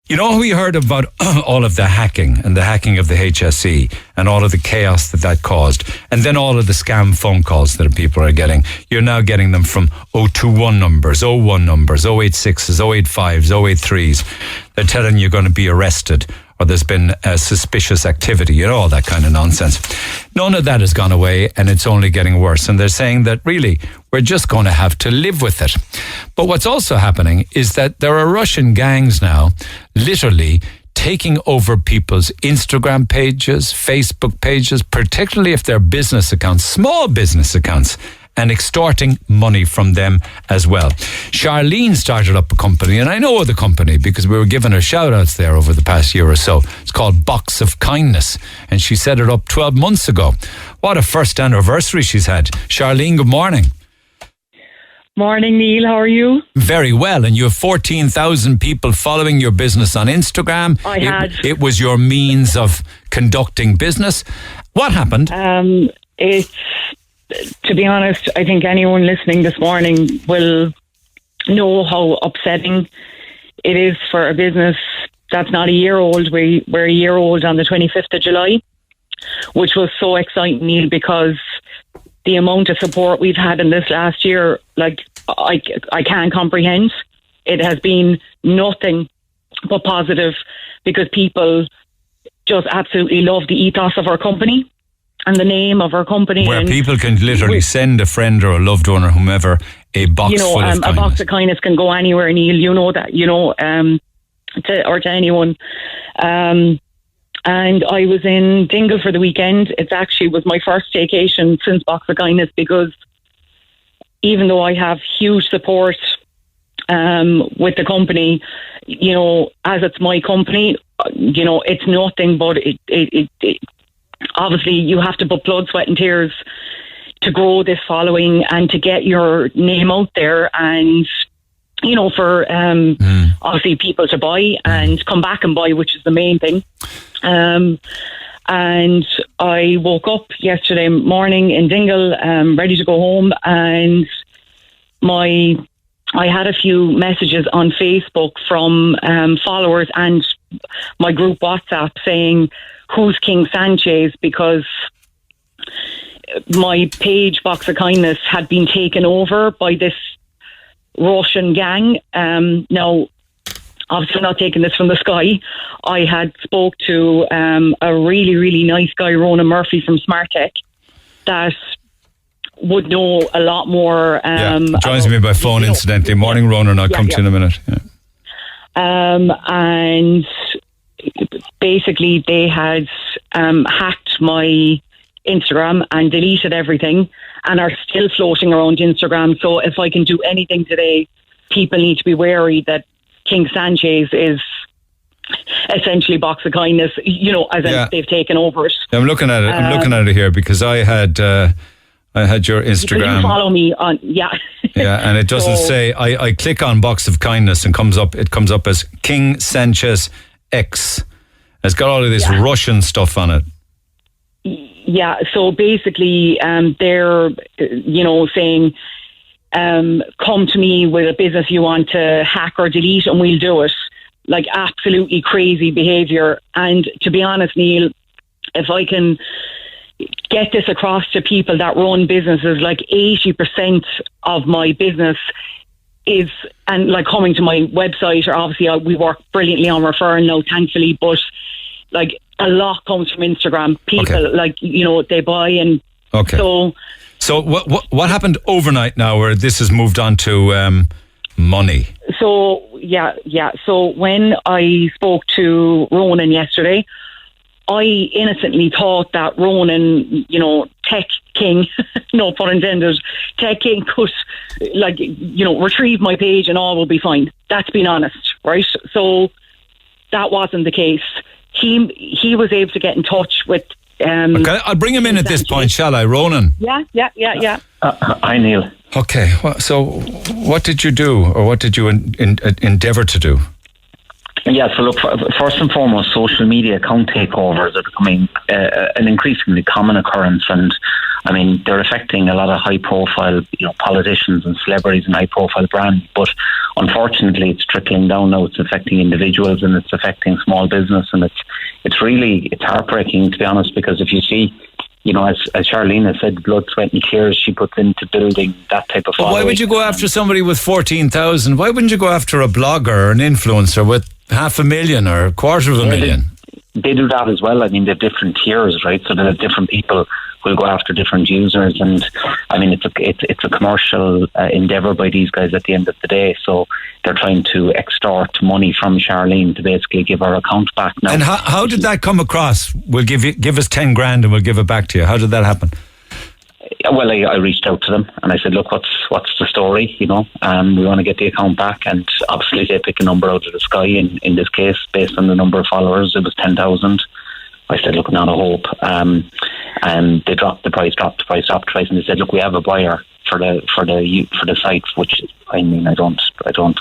You know, we heard about all of the hacking and the hacking of the HSE and all of the chaos that caused, and then all of the scam phone calls that people are getting. You're now getting them from 021 numbers, 01 numbers, 086s, 085s, 083s. They're telling you you're going to be arrested, or there's been suspicious activity, you know, all that kind of nonsense. None of that has gone away, and it's only getting worse. And they're saying that really, we're just going to have to live with it. But what's also happening is that there are Russian gangs now, literally taking over people's Instagram pages, Facebook pages, particularly if they're business accounts, small business accounts, and extorting money from them as well. Charlene started up a company, and I know the company because we were giving her shout-outs there over the past year or so. It's called Box of Kindness, and she set it up 12 months ago. What a first anniversary she's had. Charlene, good morning. Morning, Neil. How are you? Very well, and you have 14,000 people following your business on Instagram. It was your means of conducting business. What happened? To be honest, I think anyone listening this morning will know how upsetting it is for a business that's not a year old. We're a year old on the 25th of July, which was so exciting, Neil, because the amount of support we've had in this last year, like, I can't comprehend. It has been nothing but positive because people just absolutely love the ethos of our company and the name of our company. Where people can literally send a friend or a loved one or whomever a box full of kindness. A box of kindness can go anywhere, Neil. You know that, to anyone. And I was in Dingle for the weekend. It actually was my first staycation since Box of Kindness, because even though I have huge support with the company, as it's my company, it's nothing but it obviously you have to put blood, sweat and tears to grow this following and to get your name out there, and for obviously people to buy and come back and buy, which is the main thing. And I woke up yesterday morning in Dingle, ready to go home, and I had a few messages on Facebook from followers and my group WhatsApp saying, "Who's King Sanchez?" because my page, Box of Kindness, had been taken over by this Russian gang. Now, obviously I'm not taking this from the sky. I had spoke to a really, really nice guy, Ronan Murphy from Smart Tech, that would know a lot more. Joins me by phone, incidentally. Morning, Ronan. I'll come to you in a minute. Yeah. And basically they had hacked my Instagram and deleted everything and are still floating around Instagram. So if I can do anything today, people need to be wary that King Sanchez is essentially Box of Kindness, as they've taken over it. I'm looking at it. I'm looking at it here because I had your Instagram. You follow me on, yeah, and it doesn't say. I click on Box of Kindness and it comes up as King Sanchez X. It's got all of this Russian stuff on it. Yeah, so basically, they're saying, come to me with a business you want to hack or delete, and we'll do it. Like, absolutely crazy behaviour. And to be honest, Neil, if I can get this across to people that run businesses, like 80% of my business is, and like coming to my website, or obviously we work brilliantly on referral now, thankfully, but like a lot comes from Instagram. People they buy, and So what happened overnight now where this has moved on to money? So so when I spoke to Ronan yesterday, I innocently thought that Ronan, Tech King, no pun intended, Tech King could retrieve my page and all will be fine. That's being honest, right? So that wasn't the case. He was able to get in touch with okay, I'll bring him in at this point, shall I, Ronan? Yeah. Hi, Neil. Okay, so what did you do, or what did you endeavour to do? Yeah, so look, first and foremost, social media account takeovers are becoming an increasingly common occurrence, and I mean, they're affecting a lot of high-profile, politicians and celebrities and high-profile brands. But unfortunately, it's trickling down now. It's affecting individuals and it's affecting small business, and it's heartbreaking, to be honest. Because if you see, as Charlene has said, blood, sweat and tears she puts into building that type of following. Why would you go after somebody with 14,000? Why wouldn't you go after a blogger or an influencer with 500,000 or $250,000? They do that as well. I mean, they're different tiers, right? So there are different people who'll go after different users, and I mean, it's a commercial endeavour by these guys at the end of the day. So they're trying to extort money from Charlene to basically give her account back now. And how did that come across? We'll give us 10 grand and we'll give it back to you. How did that happen? Well, I reached out to them and I said, look, what's the story? We want to get the account back, and obviously they pick a number out of the sky. In this case, based on the number of followers, it was 10,000. I said, look, not a hope. And they dropped the price, and they said, look, we have a buyer for the site, which, I mean, I don't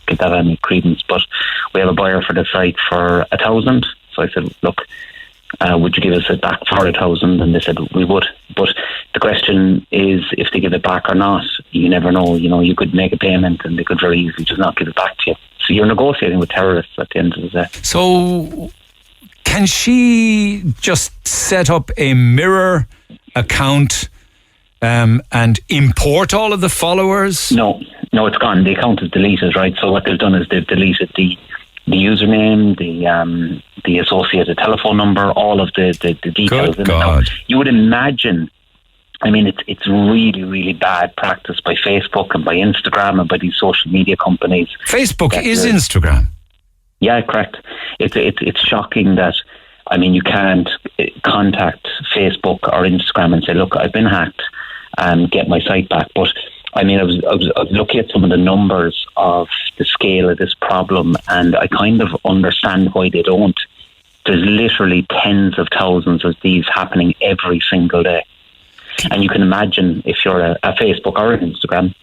give that any credence, but we have a buyer for the site for 1,000. So I said, look, would you give us it back for 1,000? And they said we would. But the question is, if they give it back or not, you never know. You could make a payment and they could very easily just not give it back to you. So you're negotiating with terrorists at the end of the day. So can she just set up a mirror account and import all of the followers? No, it's gone. The account is deleted, right? So what they've done is they've deleted the username, the associated telephone number, all of the details. Good God. You would imagine, I mean, it's really, really bad practice by Facebook and by Instagram and by these social media companies. Facebook is Instagram. Yeah, correct. It's shocking that, I mean, you can't contact Facebook or Instagram and say, look, I've been hacked and get my site back. But I mean, I was looking at some of the numbers of the scale of this problem, and I kind of understand why they don't. There's literally tens of thousands of these happening every single day. And you can imagine if you're a Facebook or an Instagram,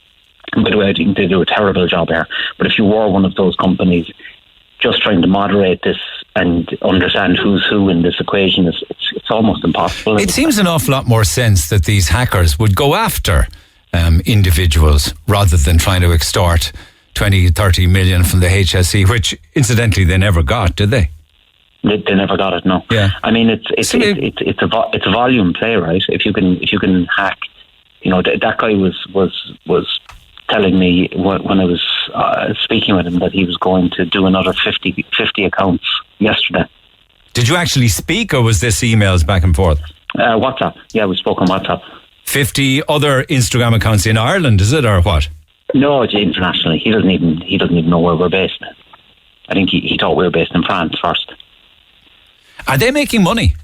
by the way, I think they do a terrible job here, but if you were one of those companies, just trying to moderate this and understand who's who in this equation, it's almost impossible. It seems an awful lot more sense that these hackers would go after individuals rather than trying to extort 20-30 million from the HSE, which incidentally they never got, did they? They never got it. No. Yeah. I mean, it's a volume play, right? If you can hack, that guy was telling me when I was speaking with him that he was going to do another 50 accounts yesterday. Did you actually speak, or was this emails back and forth? WhatsApp. Yeah, we spoke on WhatsApp. 50 other Instagram accounts in Ireland, is it, or what? No, it's internationally. He doesn't even know where we're based. I think he thought we were based in France first. Are they making money?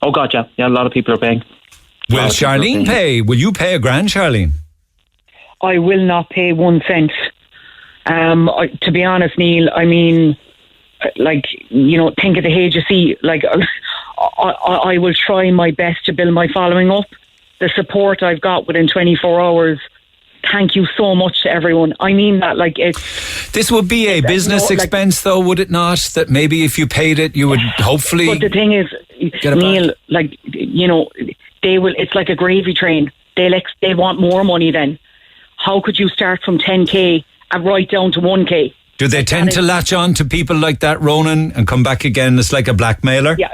Oh God, yeah. A lot of people are paying. Will Charlene pay? Will you pay $1,000, Charlene? I will not pay 1 cent. To be honest, Neil, I mean, think of the HSE. I will try my best to build my following up. The support I've got within 24 hours. Thank you so much to everyone. I mean that, This would be a business expense, though, would it not? That maybe if you paid it, you would hopefully. But the thing is, Neil, they will. It's like a gravy train. They want more money. Then, how could you start from 10k and right down to 1k? Do they tend to latch on to people like that, Ronan, and come back again? It's like a blackmailer. Yeah,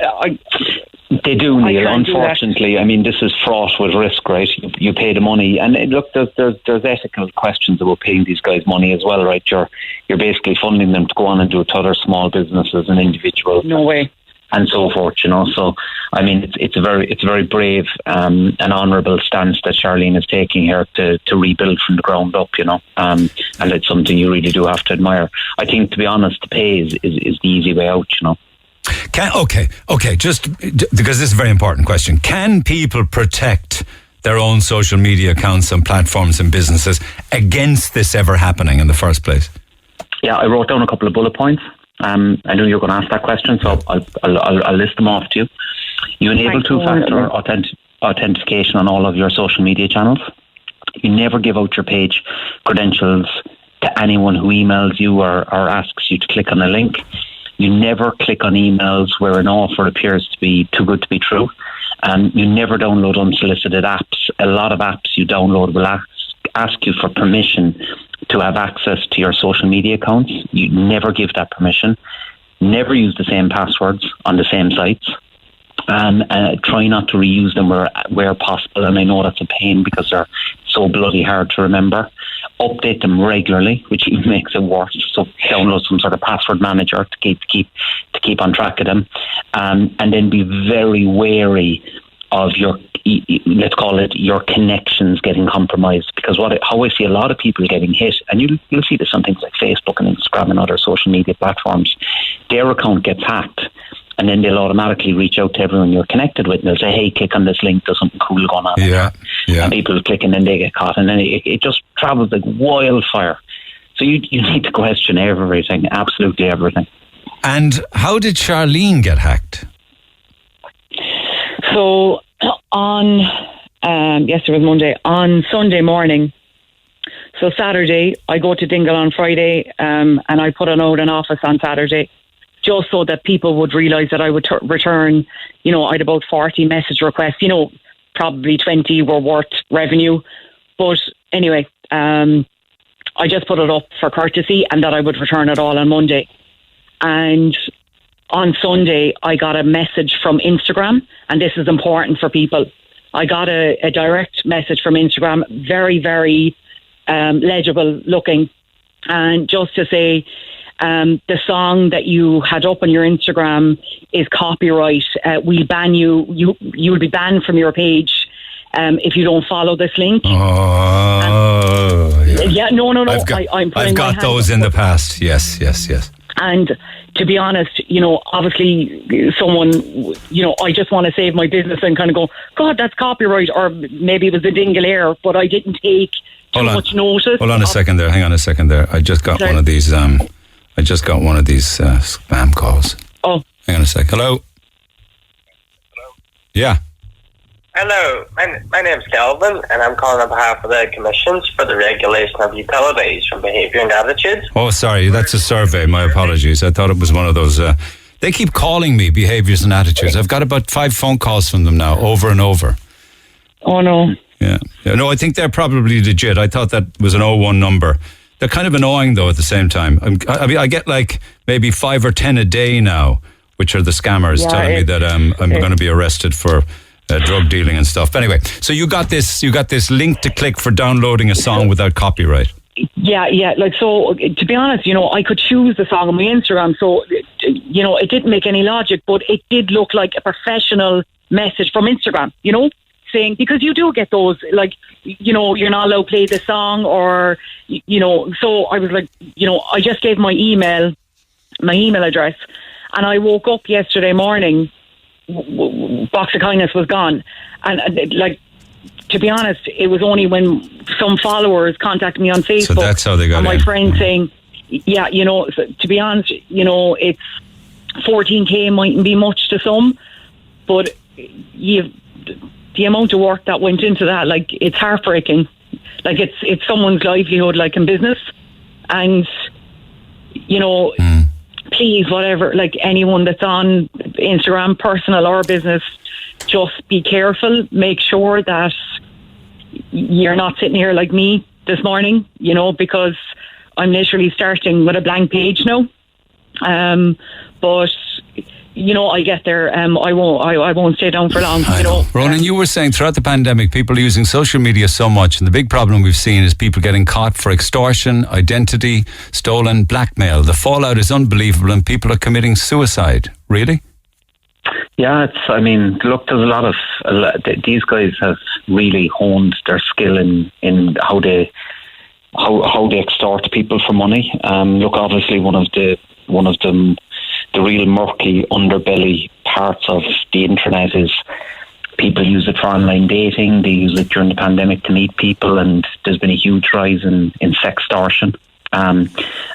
they do, Neil. Unfortunately, I mean, this is fraught with risk, right? You pay the money, and look, there's ethical questions about paying these guys money as well, right? You're basically funding them to go on and do it to other small businesses and individuals. No way. And so forth, So, I mean, it's a very brave and honourable stance that Charlene is taking here to rebuild from the ground up, and it's something you really do have to admire. I think, to be honest, the pay is the easy way out, Okay, just because this is a very important question. Can people protect their own social media accounts and platforms and businesses against this ever happening in the first place? Yeah, I wrote down a couple of bullet points. I knew you were going to ask that question, so I'll list them off to you. You enable two-factor authentication on all of your social media channels. You never give out your page credentials to anyone who emails you or asks you to click on a link. You never click on emails where an offer appears to be too good to be true. You never download unsolicited apps. A lot of apps you download will ask you for permission to have access to your social media accounts. You never give that permission. Never use the same passwords on the same sites. And try not to reuse them where possible. And I know that's a pain because they're so bloody hard to remember. Update them regularly, which even makes it worse. So download some sort of password manager to keep on track of them. And then be very wary of your, let's call it, your connections getting compromised. Because how I see a lot of people getting hit, and you'll see this on things like Facebook and Instagram and other social media platforms, their account gets hacked. And then they'll automatically reach out to everyone you're connected with, and they'll say, "Hey, click on this link. There's something cool going on." Yeah. And people click, and then they get caught, and then it just travels like wildfire. So you need to question everything, absolutely everything. And how did Charlene get hacked? So on yesterday was Monday. On Sunday morning, so Saturday, I go to Dingle on Friday, and I put a note in office on Saturday, just so that people would realise that I would return, I had about 40 message requests, probably 20 were worth revenue. But anyway, I just put it up for courtesy and that I would return it all on Monday. And on Sunday, I got a message from Instagram, and this is important for people. I got a direct message from Instagram, very, very legible looking, and just to say, the song that you had up on your Instagram is copyright. We'll ban you. You will be banned from your page if you don't follow this link. Oh, yeah. No. I've got those in the past. Yes. And to be honest, obviously someone, I just want to save my business and kind of go, God, that's copyright, or maybe it was the Dingle Air, but I didn't take too much notice. Hold on a second there. Hang on a second there. I just got one of these. Spam calls. Oh. Hang on a sec. Hello? Yeah. Hello, my name's Calvin, and I'm calling on behalf of the Commissions for the Regulation of Utilities from Behaviour and Attitudes. Oh, sorry, that's a survey. My apologies. I thought it was one of those. They keep calling me Behaviours and Attitudes. I've got about 5 phone calls from them now, over and over. Oh, no. Yeah. No, I think they're probably legit. I thought that was an 01 number. They're kind of annoying, though, at the same time. I get like maybe 5 or 10 a day now, which are the scammers telling me that I'm going to be arrested for drug dealing and stuff. But anyway, so you got this link to click for downloading a song without copyright. Yeah. Like, so, to be honest, I could choose the song on my Instagram, so, it didn't make any logic, but it did look like a professional message from Instagram, saying, because you do get those, like, you're not allowed to play the song, or, so I was like, I just gave my email address, and I woke up yesterday morning, Box of Kindness was gone. And like, to be honest, it was only when some followers contacted me on Facebook. So that's how they got and my friend saying, yeah, so, to be honest, it's 14K mightn't be much to some, but the amount of work that went into that, like, it's heartbreaking. Like, it's someone's livelihood, like, in business. And, please, whatever, like, anyone that's on Instagram, personal or business, just be careful. Make sure that you're not sitting here like me this morning, because I'm literally starting with a blank page now. But I get there. I won't stay down for long. Ronan, you were saying throughout the pandemic, people are using social media so much, and the big problem we've seen is people getting caught for extortion, identity stolen, blackmail. The fallout is unbelievable, and people are committing suicide. Really? Yeah, look, there's a lot of these guys have really honed their skill in how they extort people for money. Look, obviously one of the real murky underbelly parts of the internet is people use it for online dating. They use it during the pandemic to meet people, and there's been a huge rise in sextortion. And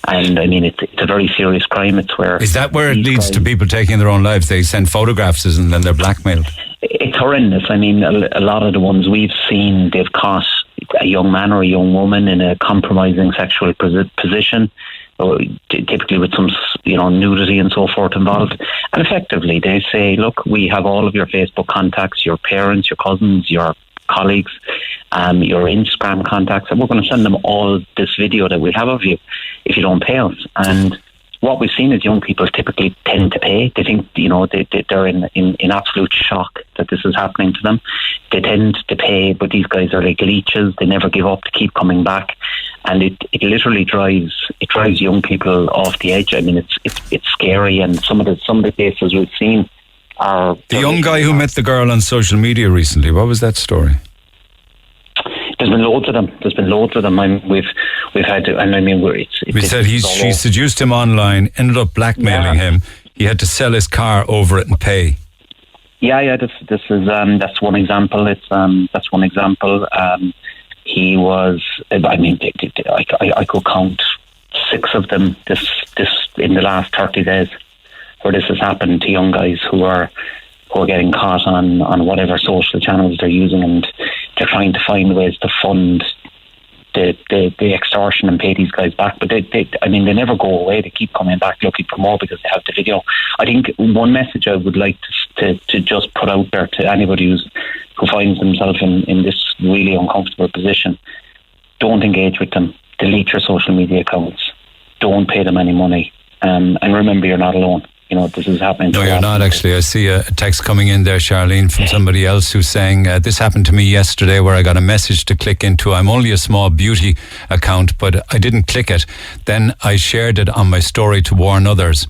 it's a very serious crime. It's where is that where it leads to people taking their own lives? They send photographs and then they're blackmailed. It's horrendous. A lot of the ones we've seen, they've caught a young man or a young woman in a compromising sexual position. typically with some, nudity and so forth involved. And effectively, they say, look, we have all of your Facebook contacts, your parents, your cousins, your colleagues, your Instagram contacts, and we're going to send them all this video that we have of you if you don't pay us. And what we've seen is young people typically tend to pay. They think, they're in absolute shock that this is happening to them. They tend to pay, but these guys are like leeches. They never give up. They keep coming back, and it literally drives young people off the edge. I mean, it's scary, and some of the cases we've seen are the young guy who met the girl on social media recently. What was that story? There's been loads of them. We've had, and I mean, we said she seduced him online, ended up blackmailing him. He had to sell his car over it and pay. Yeah. This is that's one example. That's one example. He was. I mean, I could count 6 of them. This in the last 30 days, where this has happened to young guys who are getting caught on whatever social channels they're using, and they're trying to find ways to fund the extortion and pay these guys back. But they never go away. They keep coming back looking for more because they have the video. I think one message I would like to just put out there to anybody who finds themselves in this really uncomfortable position: don't engage with them. Delete your social media accounts. Don't pay them any money. And remember, you're not alone. This is happening. No, you're not, actually. I see a text coming in there, Charlene, from somebody else who's saying, this happened to me yesterday where I got a message to click into. I'm only a small beauty account, but I didn't click it. Then I shared it on my story to warn others.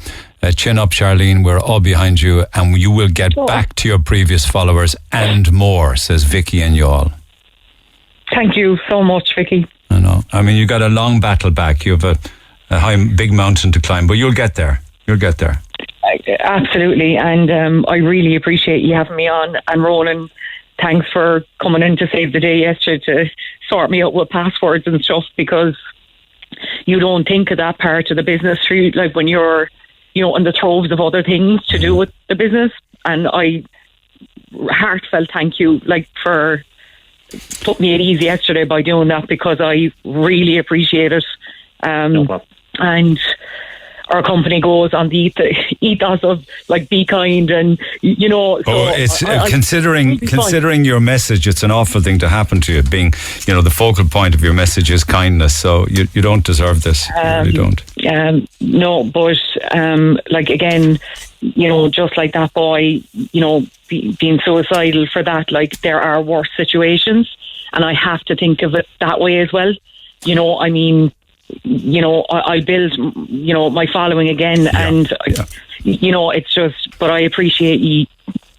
Chin up, Charlene, we're all behind you, and you will get back to your previous followers and more, says Vicky and Youghal. Thank you so much, Vicky. I know. I mean, you got a long battle back. You have a big mountain to climb, but you'll get there. You'll get there. Absolutely, and I really appreciate you having me on. And Ronan, thanks for coming in to save the day yesterday to sort me out with passwords and stuff, because you don't think of that part of the business for you, like when you're, in the throes of other things to do with the business. And I heartfelt thank you, for putting me at ease yesterday by doing that, because I really appreciate it. No problem. And our company goes on the ethos of be kind, and So it's considering your message, it's an awful thing to happen to you. Being, the focal point of your message is kindness. So you don't deserve this. You really don't. No, but again, just like that boy, being suicidal for that. There are worse situations, and I have to think of it that way as well. I mean, I'll build, my following again, it's just, but I appreciate you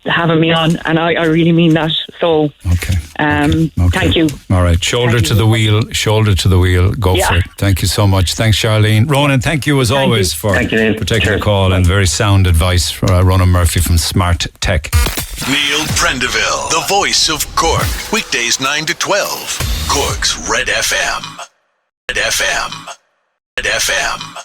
having me on, and I really mean that. So, okay. Thank you. All right, shoulder to the wheel, go for it. Thank you so much. Thanks, Charlene. Ronan, thank you as always for taking the call, and very sound advice from Ronan Murphy from Smart Tech. Neil Prendeville, the voice of Cork, weekdays 9 to 12, Cork's Red FM. Red FM.